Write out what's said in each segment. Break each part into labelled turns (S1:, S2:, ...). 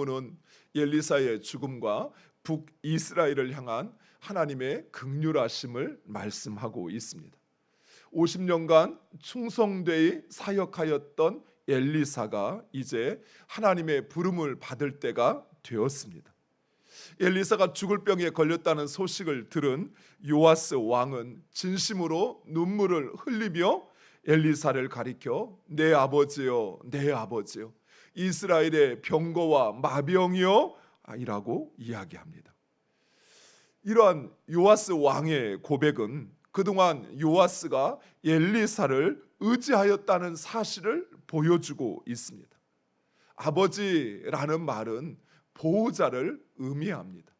S1: 는 엘리사의 죽음과 북이스라엘을 향한 하나님의 긍휼하심을 말씀하고 있습니다. 50년간 충성되이 사역하였던 엘리사가 이제 하나님의 부름을 받을 때가 되었습니다. 엘리사가 죽을 병에 걸렸다는 소식을 들은 요아스 왕은 진심으로 눈물을 흘리며 엘리사를 가리켜 내 아버지여, 내 아버지여, 이스라엘의 병거와 마병이여 이라고 이야기합니다. 이러한 요아스 왕의 고백은 그동안 요아스가 엘리사를 의지하였다는 사실을 보여주고 있습니다. 아버지라는 말은 보호자를 의미합니다.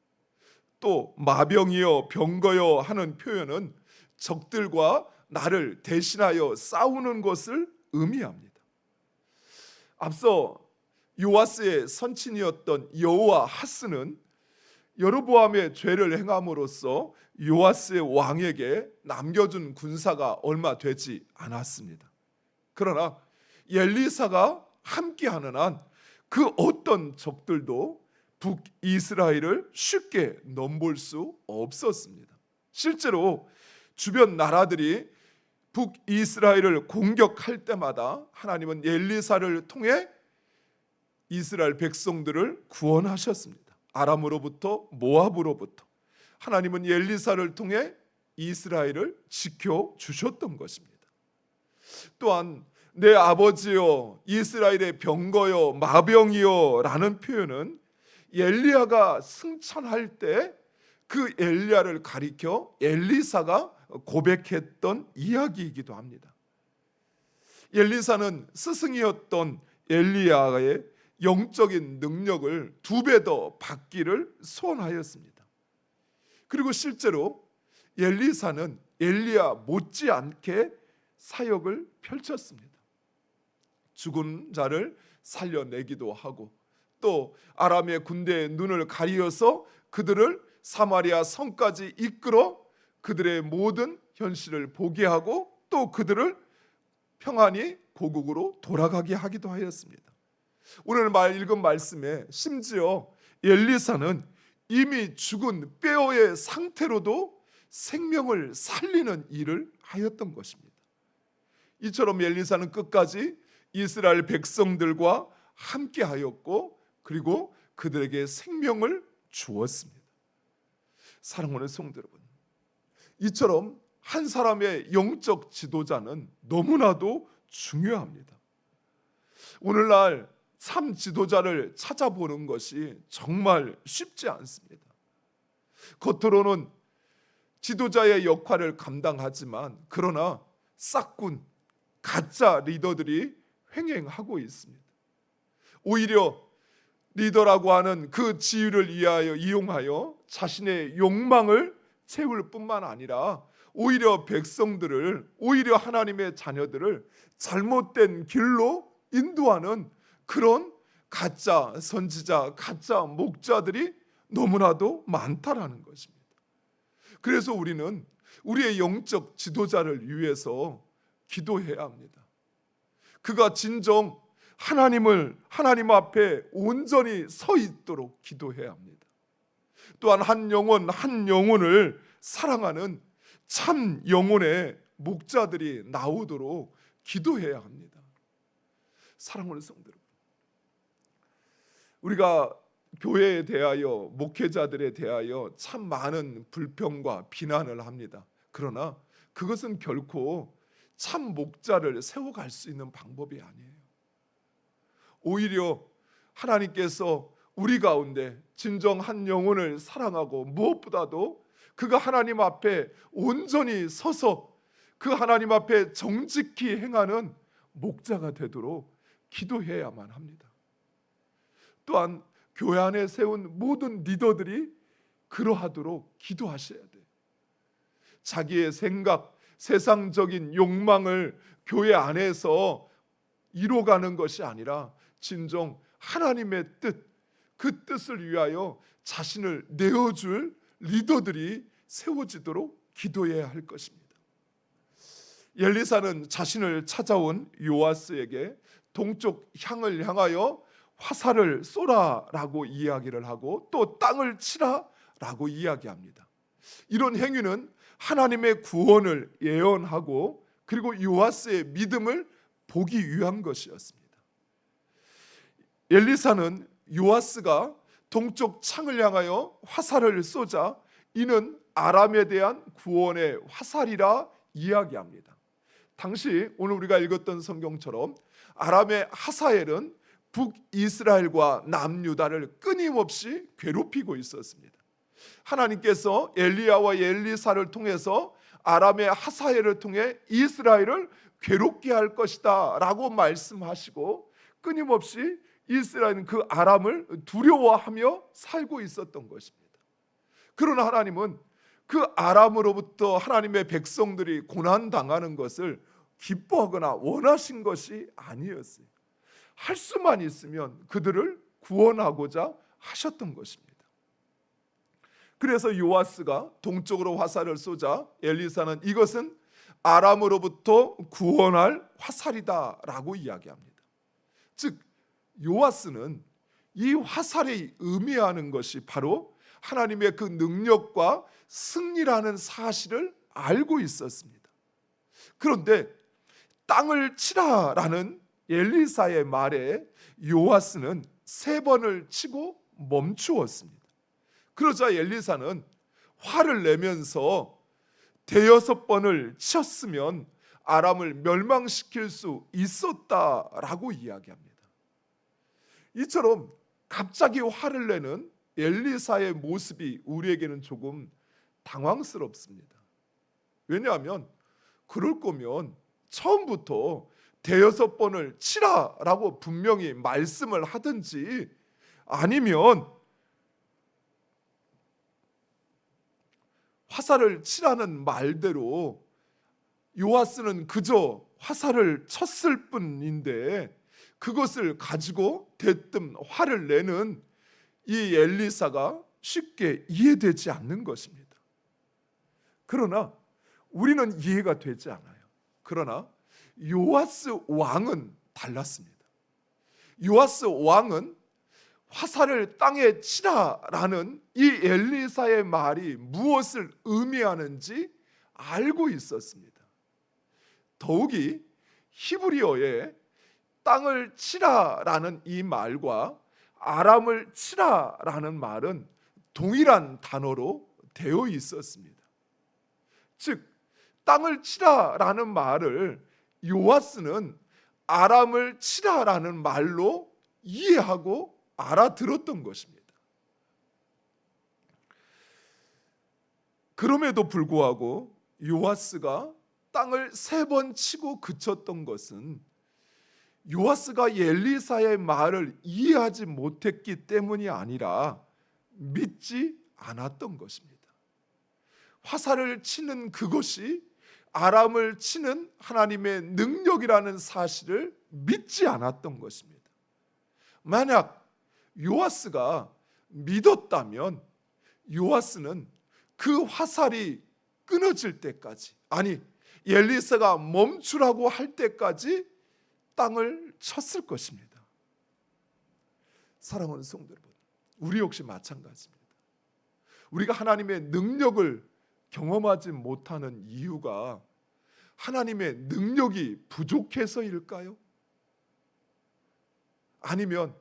S1: 또 마병이여 병거여 하는 표현은 적들과 나를 대신하여 싸우는 것을 의미합니다. 앞서 요아스의 선친이었던 여호아하스는 여로보암의 죄를 행함으로써 요아스의 왕에게 남겨준 군사가 얼마 되지 않았습니다. 그러나 엘리사가 함께하는 한 그 어떤 적들도 북이스라엘을 쉽게 넘볼 수 없었습니다. 실제로 주변 나라들이 북이스라엘을 공격할 때마다 하나님은 엘리사를 통해 이스라엘 백성들을 구원하셨습니다. 아람으로부터 모압으로부터 하나님은 엘리사를 통해 이스라엘을 지켜주셨던 것입니다. 또한 내 아버지여, 이스라엘의 병거여, 마병이여 라는 표현은 엘리야가 승천할 때 그 엘리야를 가리켜 엘리사가 고백했던 이야기이기도 합니다. 엘리사는 스승이었던 엘리야의 영적인 능력을 2배 더 받기를 소원하였습니다. 그리고 실제로 엘리사는 엘리야 못지않게 사역을 펼쳤습니다. 죽은 자를 살려내기도 하고 또 아람의 군대의 눈을 가리어서 그들을 사마리아 성까지 이끌어 그들의 모든 현실을 보게 하고 또 그들을 평안히 고국으로 돌아가게 하기도 하였습니다. 오늘 읽은 말씀에 심지어 엘리사는 이미 죽은 뼈의 상태로도 생명을 살리는 일을 하였던 것입니다. 이처럼 엘리사는 끝까지 이스라엘 백성들과 함께 하였고 그리고 그들에게 생명을 주었습니다. 사랑하는 성도 여러분, 이처럼 한 사람의 영적 지도자는 너무나도 중요합니다. 오늘날 참 지도자를 찾아보는 것이 정말 쉽지 않습니다. 겉으로는 지도자의 역할을 감당하지만 그러나 싹군, 가짜 리더들이 횡행하고 있습니다. 오히려 리더라고 하는 그 지위를 이용하여 자신의 욕망을 채울 뿐만 아니라 오히려 백성들을, 오히려 하나님의 자녀들을 잘못된 길로 인도하는 그런 가짜 선지자, 가짜 목자들이 너무나도 많다라는 것입니다. 그래서 우리는 우리의 영적 지도자를 위해서 기도해야 합니다. 그가 진정 하나님 앞에 온전히 서 있도록 기도해야 합니다. 또한 한 영혼을 사랑하는 참 영혼의 목자들이 나오도록 기도해야 합니다. 사랑하는 성도 여러분, 우리가 교회에 대하여, 목회자들에 대하여 참 많은 불평과 비난을 합니다. 그러나 그것은 결코 참 목자를 세워갈 수 있는 방법이 아니에요. 오히려 하나님께서 우리 가운데 진정 한 영혼을 사랑하고 무엇보다도 그가 하나님 앞에 온전히 서서 그 하나님 앞에 정직히 행하는 목자가 되도록 기도해야만 합니다. 또한 교회 안에 세운 모든 리더들이 그러하도록 기도하셔야 돼요. 자기의 생각, 세상적인 욕망을 교회 안에서 이뤄가는 것이 아니라 진정 하나님의 뜻, 그 뜻을 위하여 자신을 내어줄 리더들이 세워지도록 기도해야 할 것입니다. 엘리사는 자신을 찾아온 요아스에게 동쪽 향을 향하여 화살을 쏘라라고 이야기를 하고 또 땅을 치라라고 이야기합니다. 이런 행위는 하나님의 구원을 예언하고 그리고 요아스의 믿음을 보기 위한 것이었습니다. 엘리사는 요아스가 동쪽 창을 향하여 화살을 쏘자 이는 아람에 대한 구원의 화살이라 이야기합니다. 당시 오늘 우리가 읽었던 성경처럼 아람의 하사엘은 북이스라엘과 남유다를 끊임없이 괴롭히고 있었습니다. 하나님께서 엘리야와 엘리사를 통해서 아람의 하사엘을 통해 이스라엘을 괴롭게 할 것이다 라고 말씀하시고 끊임없이 이스라엘은 그 아람을 두려워하며 살고 있었던 것입니다. 그러나 하나님은 그 아람으로부터 하나님의 백성들이 고난당하는 것을 기뻐하거나 원하신 것이 아니었어요. 할 수만 있으면 그들을 구원하고자 하셨던 것입니다. 그래서 요아스가 동쪽으로 화살을 쏘자 엘리사는 이것은 아람으로부터 구원할 화살이다 라고 이야기합니다. 즉 요아스는 이 화살이 의미하는 것이 바로 하나님의 그 능력과 승리라는 사실을 알고 있었습니다. 그런데 땅을 치라라는 엘리사의 말에 요아스는 3번을 치고 멈추었습니다. 그러자 엘리사는 화를 내면서 6번을 쳤으면 아람을 멸망시킬 수 있었다라고 이야기합니다. 이처럼 갑자기 화를 내는 엘리사의 모습이 우리에게는 조금 당황스럽습니다. 왜냐하면 그럴 거면 처음부터 6번을 치라라고 분명히 말씀을 하든지 아니면 화살을 치라는 말대로 요아스는 그저 화살을 쳤을 뿐인데 그것을 가지고 대뜸 화를 내는 이 엘리사가 쉽게 이해되지 않는 것입니다. 그러나 우리는 이해가 되지 않아요. 그러나 요아스 왕은 달랐습니다. 요아스 왕은 화살을 땅에 치라라는 이 엘리사의 말이 무엇을 의미하는지 알고 있었습니다. 더욱이 히브리어에 땅을 치라라는 이 말과 아람을 치라라는 말은 동일한 단어로 되어 있었습니다. 즉 땅을 치라라는 말을 요아스는 아람을 치라라는 말로 이해하고 알아들었던 것입니다. 그럼에도 불구하고 요아스가 땅을 3번 치고 그쳤던 것은 요아스가 엘리사의 말을 이해하지 못했기 때문이 아니라 믿지 않았던 것입니다. 화살을 치는 그것이 아람을 치는 하나님의 능력이라는 사실을 믿지 않았던 것입니다. 만약 요아스가 믿었다면 요아스는 그 화살이 끊어질 때까지, 아니 엘리사가 멈추라고 할 때까지 땅을 쳤을 것입니다. 사랑하는 성도 여러분, 우리 역시 마찬가지입니다. 우리가 하나님의 능력을 경험하지 못하는 이유가 하나님의 능력이 부족해서일까요? 아니면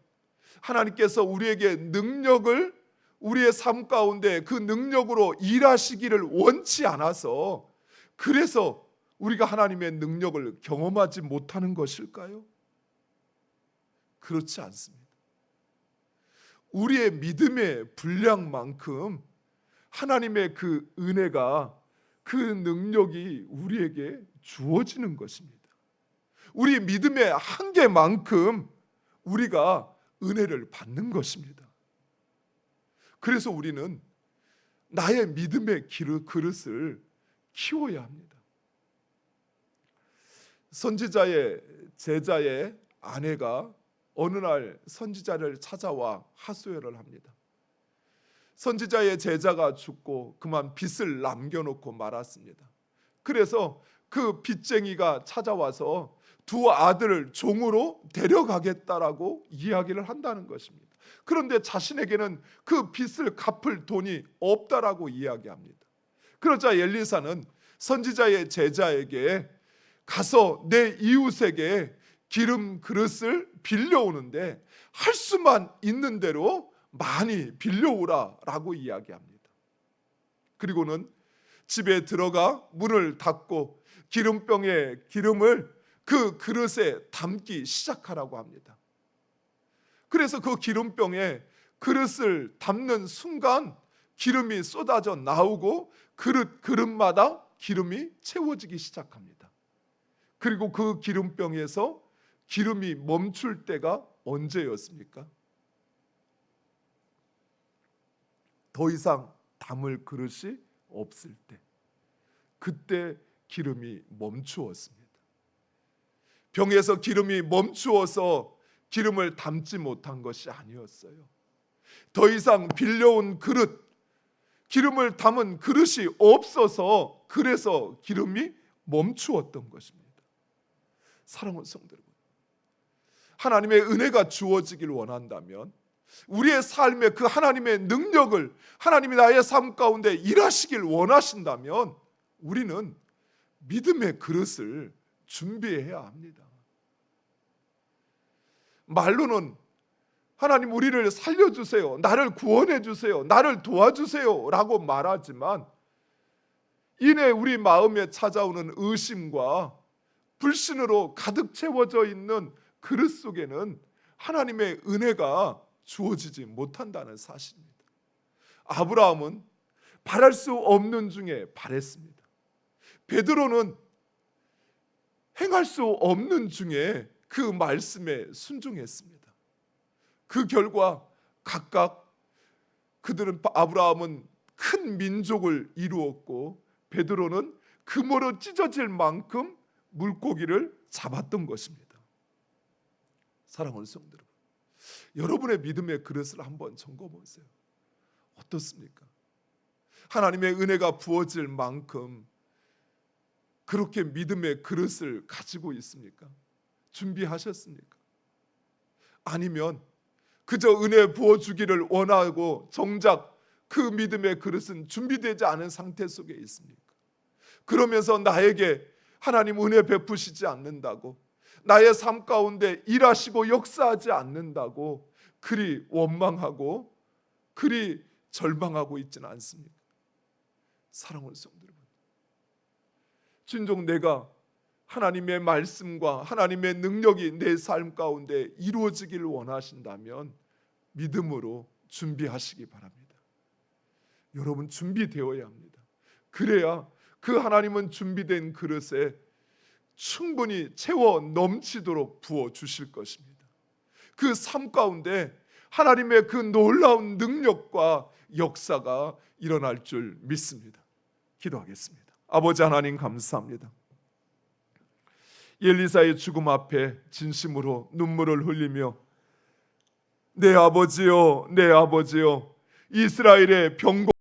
S1: 하나님께서 우리에게 능력을 우리의 삶 가운데 그 능력으로 일하시기를 원치 않아서 그래서 우리가 하나님의 능력을 경험하지 못하는 것일까요? 그렇지 않습니다. 우리의 믿음의 분량만큼 하나님의 그 은혜가 그 능력이 우리에게 주어지는 것입니다. 우리 믿음의 한계만큼 우리가 은혜를 받는 것입니다. 그래서 우리는 나의 믿음의 그릇을 키워야 합니다. 선지자의 제자의 아내가 어느 날 선지자를 찾아와 하소연을 합니다. 선지자의 제자가 죽고 그만 빚을 남겨놓고 말았습니다. 그래서 그 빚쟁이가 찾아와서 두 아들을 종으로 데려가겠다라고 이야기를 한다는 것입니다. 그런데 자신에게는 그 빚을 갚을 돈이 없다라고 이야기합니다. 그러자 엘리사는 선지자의 제자에게 가서 내 이웃에게 기름 그릇을 빌려오는데 할 수만 있는 대로 많이 빌려오라라고 이야기합니다. 그리고는 집에 들어가 문을 닫고 기름병에 기름을 그 그릇에 담기 시작하라고 합니다. 그래서 그 기름병에 그릇을 담는 순간 기름이 쏟아져 나오고 그릇마다 기름이 채워지기 시작합니다. 그리고 그 기름병에서 기름이 멈출 때가 언제였습니까? 더 이상 담을 그릇이 없을 때, 그때 기름이 멈추었습니다. 병에서 기름이 멈추어서 기름을 담지 못한 것이 아니었어요. 더 이상 빌려온 그릇, 기름을 담은 그릇이 없어서 그래서 기름이 멈추었던 것입니다. 사랑하는 성도 여러분, 하나님의 은혜가 주어지길 원한다면 우리의 삶에 그 하나님의 능력을 하나님이 나의 삶 가운데 일하시길 원하신다면 우리는 믿음의 그릇을 준비해야 합니다. 말로는 하나님 우리를 살려주세요, 나를 구원해 주세요, 나를 도와주세요 라고 말하지만 이내 우리 마음에 찾아오는 의심과 불신으로 가득 채워져 있는 그릇 속에는 하나님의 은혜가 주어지지 못한다는 사실입니다. 아브라함은 바랄 수 없는 중에 바랬습니다. 베드로는 행할 수 없는 중에 그 말씀에 순종했습니다. 그 결과 각각 그들은, 아브라함은 큰 민족을 이루었고 베드로는 금으로 찢어질 만큼 물고기를 잡았던 것입니다. 사랑하는 성도 여러분, 여러분의 믿음의 그릇을 한번 점검해 보세요. 어떻습니까? 하나님의 은혜가 부어질 만큼 그렇게 믿음의 그릇을 가지고 있습니까? 준비하셨습니까? 아니면 그저 은혜 부어주기를 원하고 정작 그 믿음의 그릇은 준비되지 않은 상태 속에 있습니까? 그러면서 나에게 하나님 은혜 베푸시지 않는다고, 나의 삶 가운데 일하시고 역사하지 않는다고 그리 원망하고 그리 절망하고 있지는 않습니까? 사랑하는 성도 여러분, 진정 내가 하나님의 말씀과 하나님의 능력이 내 삶 가운데 이루어지기를 원하신다면 믿음으로 준비하시기 바랍니다. 여러분 준비되어야 합니다. 그래야 그 하나님은 준비된 그릇에 충분히 채워 넘치도록 부어 주실 것입니다. 그 삶 가운데 하나님의 그 놀라운 능력과 역사가 일어날 줄 믿습니다. 기도하겠습니다. 아버지 하나님 감사합니다. 엘리사의 죽음 앞에 진심으로 눈물을 흘리며 내 아버지요, 내 아버지요, 이스라엘의 병고